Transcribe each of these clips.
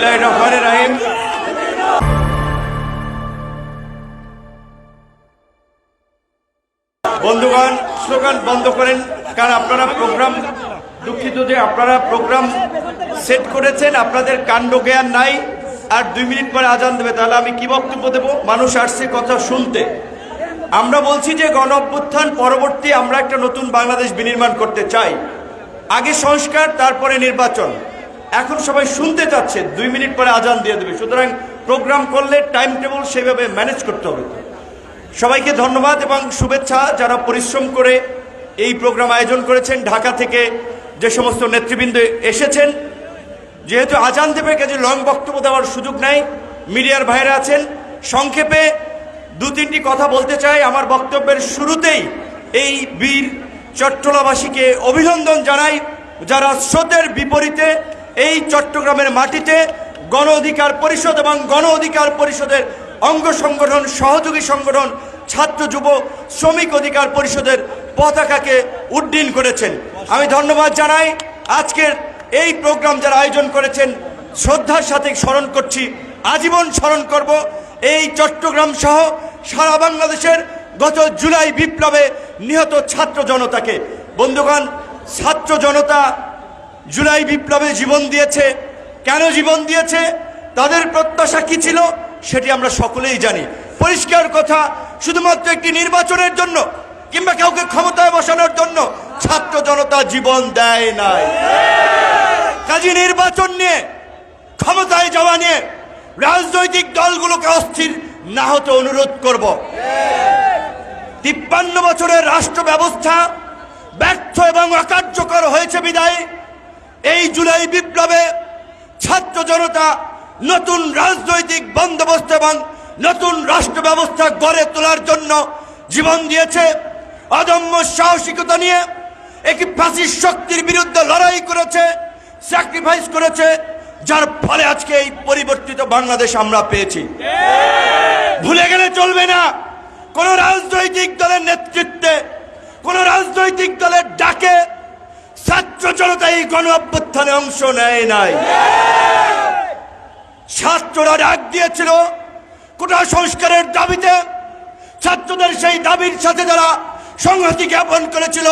বিসমিল্লাহির রহমানির রহিম। বন্ধুগণ, স্লোগান বন্ধ করেন, কারণ আপনারা প্রোগ্রাম, দুঃখিত যে আপনারা প্রোগ্রাম সেট করেছেন, আপনাদের কাণ্ড জ্ঞান নাই। আর 2 মিনিট পরে আজান দেবে, তাহলে আমি কি বক্তব্য দেব? মানুষ আসছে কথা শুনতে। আমরা বলছি যে গণ অভ্যুত্থান পরবর্তী আমরা একটা নতুন বাংলাদেশ বিনির্মাণ করতে চাই। আগে সংস্কার, তারপরে নির্বাচন। এখন সবাই শুনতে চাচ্ছে, 2 মিনিট পরে আজান দিয়ে দেবে। সুতরাং প্রোগ্রাম করলে টাইম টেবিল সেভাবে ম্যানেজ করতে হবে। সবাইকে ধন্যবাদ এবং শুভেচ্ছা যারা পরিশ্রম করে এই প্রোগ্রাম আয়োজন করেছেন। ঢাকা থেকে যে সমস্ত নেতৃবৃন্দ এসেছেন, যেহেতু আজান দেবে কাজে লং বক্তব্য দেওয়ার সুযোগ নাই, মিডিয়ার ভাইরা আছেন। সংক্ষেপে 2-3টি কথা বলতে চাই। আমার বক্তব্যের শুরুতেই এই বীর চট্টলাবাসীকে অভিনন্দন জানাই, যারা স্রোতের বিপরীতে এই চট্টগ্রামের মাটিতে গণ অধিকার পরিষদ এবং গণ অধিকার পরিষদের অঙ্গ সংগঠন, সহযোগী সংগঠন, ছাত্র যুব শ্রমিক অধিকার পরিষদের পতাকাকে উড্ডীন করেছেন। আমি ধন্যবাদ জানাই। আজকের এই প্রোগ্রাম যারা আয়োজন করেছেন, শ্রদ্ধার সাথে স্মরণ করছি, আজীবন স্মরণ করব এই চট্টগ্রাম সহ সারা বাংলাদেশের গত জুলাই বিপ্লবে নিহত ছাত্র জনতাকে। বন্ধুগণ, ছাত্র জনতা জুলাই বিপ্লবে জীবন দিয়েছে। কেন জীবন দিয়েছে, তাদের প্রত্যাশা কি ছিল, সেটি আমরা সকলেই জানি। পরিষ্কার কথা, শুধুমাত্র একটি নির্বাচনের জন্য কিংবা কাউকে ক্ষমতায় বসানোর জন্য ছাত্র জনতা জীবন দেয় নাই। কাজী নির্বাচন নিয়ে, ক্ষমতায় যাওয়া নিয়ে রাজনৈতিক দলগুলোকে অস্থির না হতে অনুরোধ করব। 53 বছরের রাষ্ট্র ব্যবস্থা ব্যর্থ এবং অকার্যকর হয়েছে বিদায় এই জুলাই বিপ্লবে ছাত্র জনতা নতুন রাজনৈতিক বন্দোবস্ত এবং নতুন রাষ্ট্র ব্যবস্থা গড়ে তোলার জন্য জীবন দিয়েছে। অদম্য সাহসিকতা নিয়ে একটি ফ্যাসিস্ট শক্তির বিরুদ্ধে লড়াই করেছে, স্যাক্রিফাইস করেছে, যার ফলে আজকে এই পরিবর্তিত বাংলাদেশ আমরা পেয়েছি। ভুলে গেলে চলবে না, কোন রাজনৈতিক দলের নেতৃত্বে, কোন রাজনৈতিক দলের ডাকে ছাত্র জনতা এই গণ অভ্যুত্থানে অংশ নেয় নাই। ছাত্ররা ডাক দিয়েছিল কোটা সংস্কারের দাবিতে। ছাত্রদের সেই দাবির সাথে যারা সংহতি জ্ঞাপন করেছিল,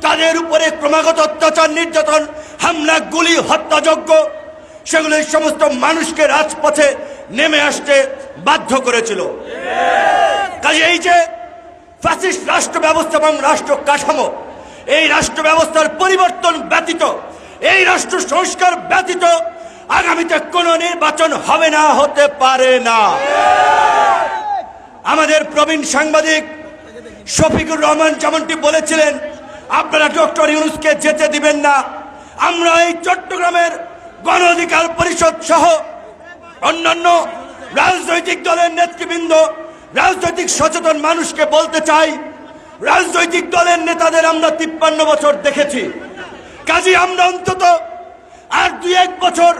তাদের উপরে ক্রমাগত অত্যাচার, নির্যাতন, হামলা, গুলি, হত্যাযজ্ঞ, সেগুলো এই সমস্ত মানুষকে রাজপথে নেমে আসতে বাধ্য করেছিল। কাজে এই যে ফ্যাসিস্ট রাষ্ট্র ব্যবস্থা এবং রাষ্ট্র কাঠামো, এই রাষ্ট্র ব্যবস্থার পরিবর্তন ব্যতীত, এই রাষ্ট্র সংস্কার ব্যতীত আগামীতে কোনো নির্বাচন হবে না, হতে পারে না। আমাদের প্রবীণ সাংবাদিক শফিকুর রহমান যেমনটি বলেছিলেন, আপনারা ডক্টর ইউনূসকে যেতে দিবেন না। আমরা এই চট্টগ্রামের গণ অধিকার পরিষদ সহ অন্যান্য রাজনৈতিক দলের নেতৃবৃন্দ, রাজনৈতিক সচেতন মানুষকে বলতে চাই, রাজনৈতিক দলের নেতাদের আমরা 53 বছর দেখেছি। কাজী আমরা অন্তত আর 2-1 বছর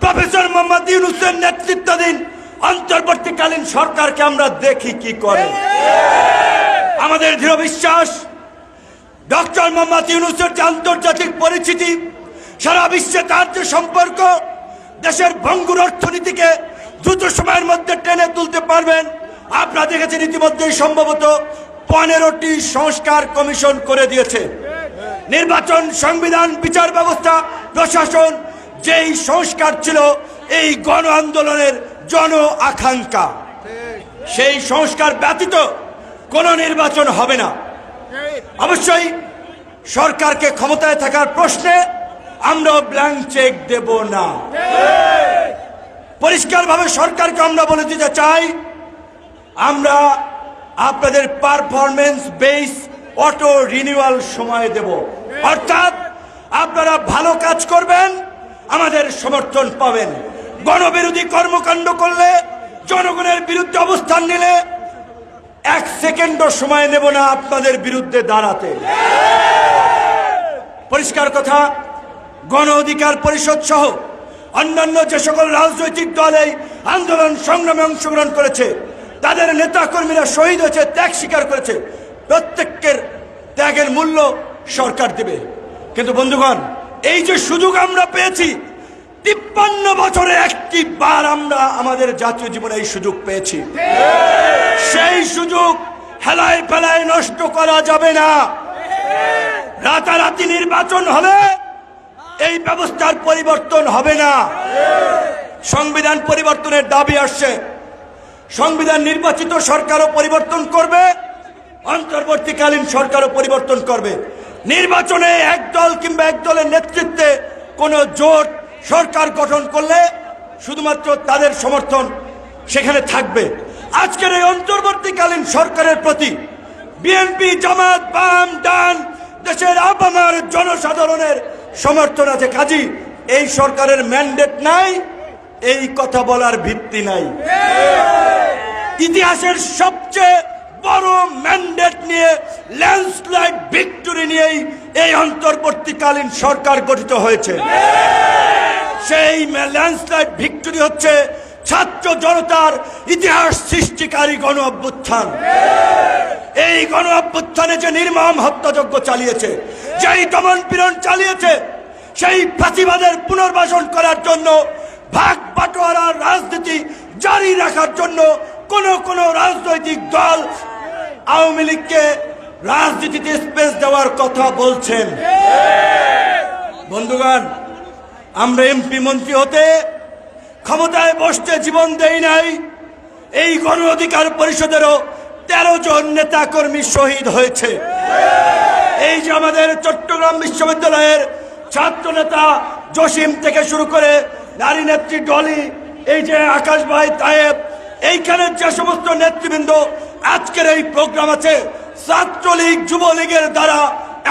প্রফেসর মোহাম্মদ ইউনূসের নেতৃত্বাধীন অন্তর্বর্তীকালীন সরকারকে আমরা দেখি কি করে। আমাদের দৃঢ় বিশ্বাস, ডক্টর মোহাম্মদ ইউনূসের যে আন্তর্জাতিক পরিচিতি, সারা বিশ্বে তার যে সম্পর্ক, দেশের ভঙ্গুর অর্থনীতিকে দ্রুত সময়ের মধ্যে টেনে তুলতে পারবেন। আপনারা দেখেছেন ইতিমধ্যেই সম্ভবত 15টি সংস্কার কমিশন করে দিয়েছে। নির্বাচন, সংবিধান, বিচার ব্যবস্থা, প্রশাসন, যেই সংস্কার ছিল এই গণ আন্দোলনের জন আকাঙ্ক্ষা, সেই সংস্কার ব্যতীত কোনো নির্বাচন হবে না। অবশ্যই সরকারকে ক্ষমতায় থাকার প্রশ্নে আমরা ব্ল্যাঙ্ক চেক দেব না। পরিষ্কারভাবে সরকারকে আমরা বলে দিতে চাই, আমরা আপনাদের পারফরমেন্স বেস অটো রিনিউয়াল সময় দেব। অর্থাৎ আপনারা ভালো কাজ করবেন, আমাদের সমর্থন পাবেন। গণবিরোধী কর্মকাণ্ড করলে, জনগণের বিরুদ্ধে অবস্থান নিলে 1 সেকেন্ডও সময় নেব না আপনাদের বিরুদ্ধে দাঁড়াতে। পরিষ্কার কথা, গণ অধিকার পরিষদ সহ অন্যান্য যে সকল রাজনৈতিক দল এই আন্দোলন সংগ্রামে অংশগ্রহণ করেছে, তাদের নেতা কর্মীরা শহীদ হয়েছে, ত্যাগ স্বীকার করেছে, প্রত্যেকের ত্যাগের মূল্য সরকার দেবে। কিন্তু বন্ধুগণ, এই যে সুযোগ আমরা পেয়েছি, 53 বছরে একটি বার আমরা আমাদের জাতীয় জীবনে এই সুযোগ পেয়েছি। সেই সুযোগ হেলায় ফেলায় নষ্ট করা যাবে না। রাতারাতি নির্বাচন হলে এই ব্যবস্থার পরিবর্তন হবে না। সংবিধান পরিবর্তনের দাবি আসছে। সংবিধান নির্বাচিত সরকারও পরিবর্তন করবে, অন্তর্বর্তীকালীন সরকারও পরিবর্তন করবে। নির্বাচনে একদল কিংবা একদলের নেতৃত্বে কোনো জোট সরকার গঠন করলে শুধুমাত্র তাদের সমর্থন সেখানে থাকবে। আজকের এই অন্তর্বর্তীকালীন সরকারের প্রতি বিএনপি, জামাত, বাম, ডান, দেশের আপামার জনসাধারণের সমর্থন আছে। কাজী এই সরকারের ম্যান্ডেট নাই, এই কথা বলার ভিত্তি নাই। ইতিহাসের সবচেয়ে বড় ম্যান্ডেট নিয়ে, ল্যান্ডস্লাইড ভিক্টরি নিয়েই এই অন্তর্বর্তীকালীন সরকার গঠিত হয়েছে। সেই ল্যান্ডস্লাইড ভিক্টরি হচ্ছে ছাত্র জনতার ইতিহাস সৃষ্টিকারী গণ অভ্যুত্থান। এই গণ অভ্যুত্থানে যে নির্মম হত্যাযজ্ঞ চালিয়েছে, যেই দমন পীড়ন চালিয়েছে, সেই ফাঁসিবাদের পুনর্বাসন করার জন্য, ভাগ বাটোয়ারার রাজনীতি জারি রাখার জন্য কোন রাজনৈতিক দল আওয়ামী লীগকে রাজনীতিতে স্পেস দেওয়ার কথা বলছেন। বন্ধুগণ, আমরা এমপি মন্ত্রী হতে, ক্ষমতায় বসতে জীবন দেই নাই। এই গণ অধিকার পরিষদেরও 13 জন নেতা কর্মী শহীদ হয়েছে। এই যে আমাদের চট্টগ্রাম বিশ্ববিদ্যালয়ের ছাত্র নেতা জসিম থেকে শুরু করে নারী নেত্রী ডলি, এই যে আকাশ ভাই তায়েব, এইখানে যে সমস্ত নেতৃবৃন্দ আজকের এই প্রোগ্রাম আছে, ছাত্রলীগ যুবলীগের দ্বারা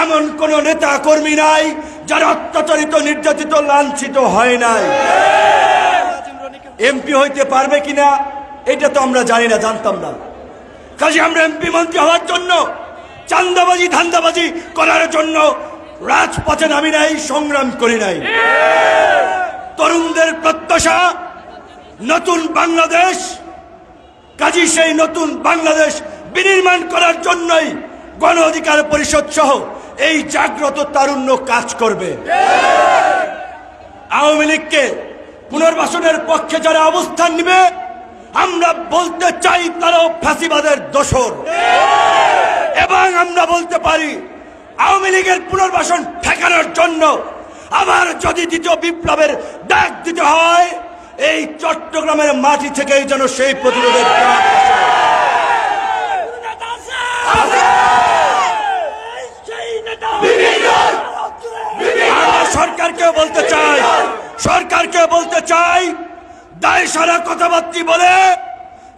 এমন কোন নেতা কর্মী নাই যারা অত্যাচারিত, নির্যাতিত, লাঞ্ছিত হয় নাই। এমপি হইতে পারবে কিনা এটা তো আমরা জানি না, জানতাম না। কাজে আমরা এমপি মন্ত্রী হওয়ার জন্য চান্দাবাজি ধান্দাবাজি করার জন্য রাজপথে নামি নাই, সংগ্রাম করি নাই। তরুণদের প্রত্যাশা নতুন বাংলাদেশ। কাজী সেই নতুন বাংলাদেশ বিনির্মাণ করার জন্যই গণ অধিকার পরিষদ সহ এই জাগ্রত তারুণ্য কাজ করবে। আওয়ামী লীগকে পুনর্বাসনের পক্ষে যারা অবস্থান নিবে, আমরা বলতে চাই তারাও ফ্যাসিবাদের দোসর। এবং আমরা বলতে পারি আওয়ামী লীগের পুনর্বাসন ঠেকানোর জন্য আবার যদি দ্বিতীয় বিপ্লবের ডাক দিতে হয়, এই চট্টগ্রামের মাটি থেকেই যেন সেই প্রতিরোধের ডাক সরকারকে বলতে চাই দায় সারা কথাবার্তা বলে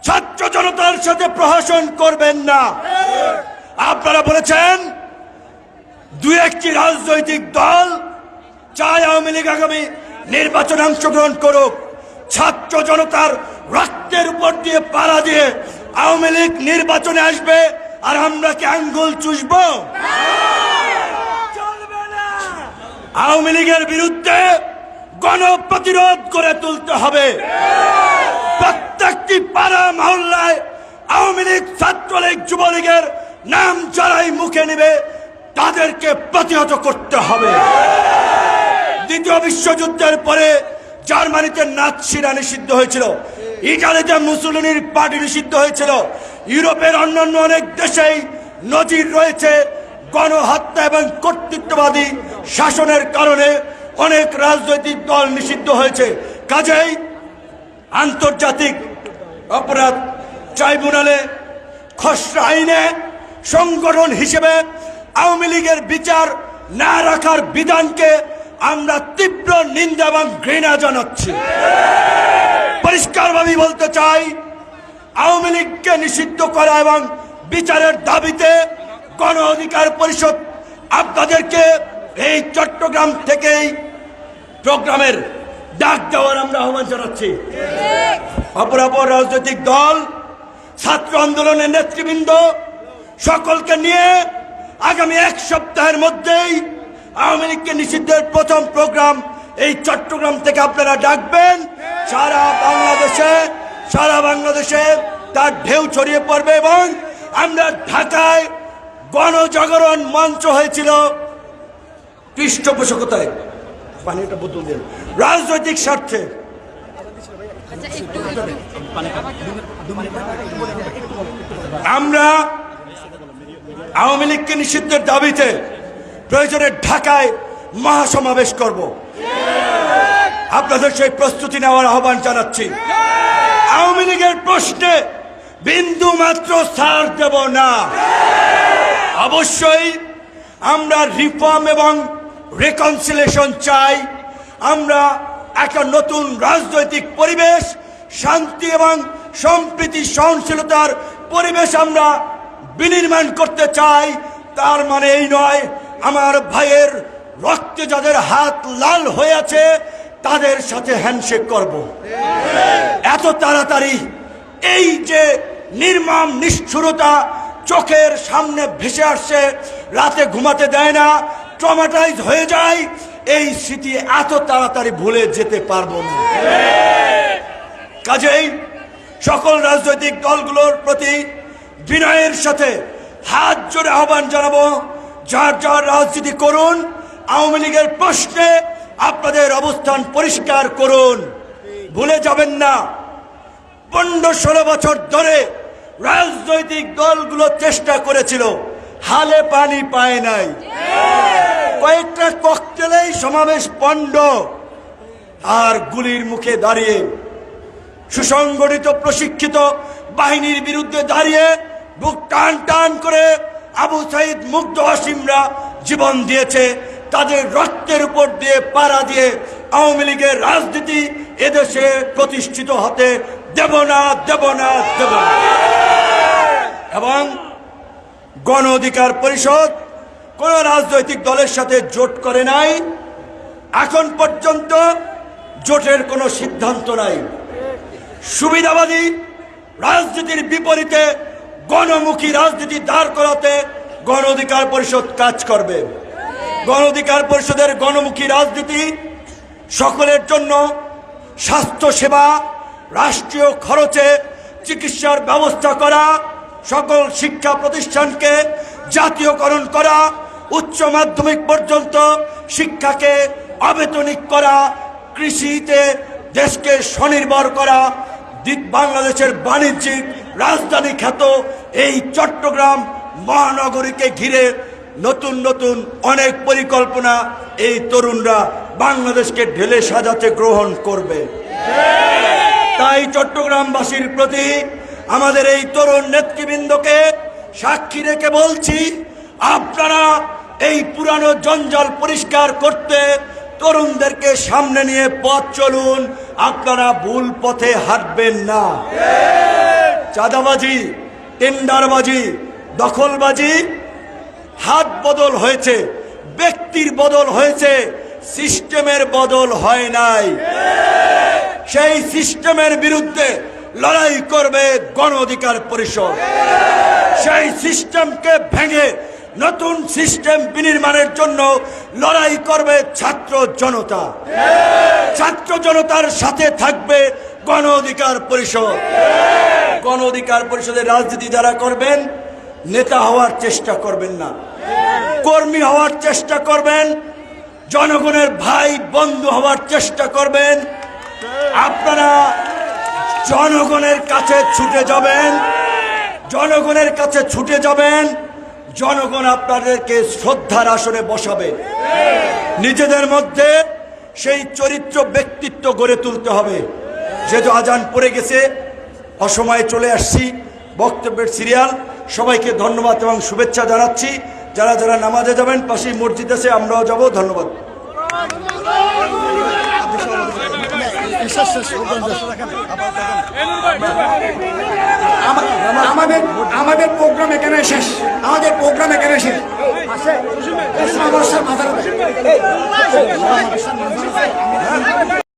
ছাত্র জনতার সাথে প্রহসন করবেন না। আপনারা বলেছেন দুই একটি রাজনৈতিক দল চায় আওয়ামী লীগ আগামী নির্বাচনে অংশগ্রহণ করুক। ছাত্র জনতার রক্তের উপর দিয়ে পাড়া দিয়ে আওয়ামী লীগ নির্বাচনে আসবে, আর আমরা কি আঙ্গুল চুষব? আওয়ামী লীগের বিরুদ্ধে গণ প্রতিরোধ করে তুলতে হবে। প্রত্যেকটি পাড়া মহল্লায় আওয়ামী লীগ, ছাত্রলীগ, যুবলীগের নাম যারাই মুখে নেবে তাদেরকে প্রতিহত করতে হবে। দ্বিতীয় বিশ্বযুদ্ধের পরে জার্মানিতে নাৎসিরা নিষিদ্ধ হয়েছিল, ইটালিতে মুসোলিনির পার্টি নিষিদ্ধ হয়েছিল, ইউরোপের অন্যান্য অনেক দেশেই নজির রয়েছে গণহত্যা এবং কর্তৃত্ববাদী শাসনের কারণে অনেক রাজনৈতিক দল নিষিদ্ধ হয়েছে। কাজেই আন্তর্জাতিক অপরাধ ট্রাইব্যুনালে খসড়া আইনে সংগঠন হিসেবে আওয়ামী লীগের বিচার না রাখার বিধানকে আমরা তীব্র নিন্দা এবং ঘৃণা জানাচ্ছি। পরিষ্কারভাবে বলতে চাই, আওয়ামী লীগকে নিষিদ্ধ করা এবং বিচারের দাবিতে গণ অধিকার পরিষদ আপনাদেরকে এই চট্টগ্রাম থেকেই প্রোগ্রামের ডাক দেওয়ার আমরা আহ্বান জানাচ্ছি। অপরাপর রাজনৈতিক দল, ছাত্র আন্দোলনের নেতৃবৃন্দ সকলকে নিয়ে আগামী এক সপ্তাহের মধ্যেই আওয়ামী লীগকে নিষিদ্ধের প্রথম প্রোগ্রাম এই চট্টগ্রাম থেকে আপনারা ডাকবেন। সারা বাংলাদেশে তার ঢেউ ছড়িয়ে পড়বে। এবং আমরা ঢাকায় গণজাগরণ মঞ্চ হয়েছিল পৃষ্ঠপোষকতায়, পানিটা বোতল দেন, রাজনৈতিক স্বার্থে। আমরা আওয়ামী লীগকে নিষিদ্ধের দাবিতে প্রয়োজনে ঢাকায় মহাসমাবেশ করব। আপনাদের সেই প্রস্তুতি নেওয়ার আহ্বান জানাচ্ছি। আওয়ামী লীগের প্রশ্নে বিন্দু মাত্র ছাড় দেব না। অবশ্যই আমরা রিফর্ম এবং রিকনসিলিয়েশন চাই। আমরা একটা নতুন রাজনৈতিক পরিবেশ, শান্তি এবং সম্প্রীতি সহনশীলতার পরিবেশ আমরা বিনির্মাণ করতে চাই। তার মানে এই নয় আমার ভাইয়ের রক্তে যাদের হাত লাল হয়ে আছে তাদের সাথে হ্যান্ডশেক করব। এত তাড়াতাড়ি এই যে নির্মম নিষ্ঠুরতা চোখের সামনে ভেসে আসছে, রাতে ঘুমাতে দেয় না, ট্রমাটাইজ হয়ে যায়, এই স্মৃতি এত তাড়াতাড়ি ভুলে যেতে পারবো না। কাজেই সকল রাজনৈতিক দলগুলোর প্রতি বিনয়ের সাথে হাত জোড়ে আহ্বান জানাবো, যার যার রাজনীতি করুন, আওয়ামী লীগের প্রশ্নে আপনাদের অবস্থান পরিষ্কার করুন। ভুলে যাবেন না 15-16 বছর ধরে রাজনৈতিক দলগুলো চেষ্টা করেছিল, হালে পানি পায় নাই। কয়েকটা ককটেলেই সমাবেশ পণ্ড, আর গুলির মুখে দাঁড়িয়ে সুসংগঠিত প্রশিক্ষিত বাহিনীর বিরুদ্ধে দাঁড়িয়ে বুক টান টান করে আবু সাইদ মুগ্ধ হাসিমরা জীবন দিয়েছে। তাদের রক্তের উপর দিয়ে পাড়া দিয়ে আওয়ামী লীগের রাজনীতি এদেশে প্রতিষ্ঠিত হতে দেব না, দেব না, দেব না। এবং গণ অধিকার পরিষদ কোন রাজনৈতিক দলের সাথে জোট করে নাই। এখন পর্যন্ত জোটের কোনো সিদ্ধান্ত নাই। সুবিধাবাদী রাজনীতির বিপরীতে গণমুখী রাজনীতি দাঁড় করাতে গণ অধিকার পরিষদ কাজ করবে। গণ অধিকার পরিষদের গণমুখী রাজনীতি সকলের জন্য স্বাস্থ্য সেবা, রাষ্ট্রীয় খরচে চিকিৎসার ব্যবস্থা করা, সকল শিক্ষা প্রতিষ্ঠানকে জাতীয়করণ করা, উচ্চ মাধ্যমিক পর্যন্ত শিক্ষাকে অবেতনিক করা, কৃষিতে দেশকে স্বনির্ভর করা, বাংলাদেশের বাণিজ্যিক রাজধানী খ্যাত এই চট্টগ্রাম মহানগরীকে ঘিরে নতুন নতুন অনেক পরিকল্পনা এই তরুণরা বাংলাদেশকে ঢেলে সাজাতে গ্রহণ করবে। তাই চট্টগ্রামবাসীর প্রতি আমাদের এই তরুণ নেতৃবৃন্দকে সাক্ষী রেখে বলছি, আপনারা এই পুরানো জঞ্জাল পরিষ্কার করতে তরুণদেরকে সামনে নিয়ে পথ চলুন। আপনারা ভুল পথে হাঁটবেন না। চাঁদাবাজি, টেন্ডারবাজি, দখলবাজি হাত বদল হয়েছে, ব্যক্তির বদল হয়েছে, সিস্টেমের বদল হয় নাই। সেই সিস্টেমের বিরুদ্ধে লড়াই করবে গণ অধিকার পরিষদ। সেই সিস্টেমকে ভেঙে নতুন সিস্টেম বিনির্মাণের জন্য লড়াই করবে ছাত্র জনতা। ছাত্র জনতার সাথে থাকবে গণ অধিকার পরিষদ। গণ অধিকার পরিষদের রাজনীতি যারা করবেন, নেতা হওয়ার চেষ্টা করবেন না, কর্মী হওয়ার চেষ্টা করবেন, জনগণের ভাই বন্ধু হওয়ার চেষ্টা করবেন। আপনারা জনগণের কাছে ছুটে যাবেন, জনগণের কাছে ছুটে যাবেন। জনগণ আপনাদেরকে শ্রদ্ধার আসনে বসাবে। নিজেদের মধ্যে সেই চরিত্র ব্যক্তিত্ব গড়ে তুলতে হবে। যেহেতু আজান পড়ে গেছে, অসময়ে চলে আসছি, বক্তব্যের সিরিয়াল। সবাইকে ধন্যবাদ এবং শুভেচ্ছা জানাচ্ছি। যারা যারা নামাজে যাবেন, পাশেই মসজিদ আছে, আমরাও যাব। ধন্যবাদ। আমাদের প্রোগ্রাম এখানে শেষ। আমাদের প্রোগ্রাম এখানে শেষ।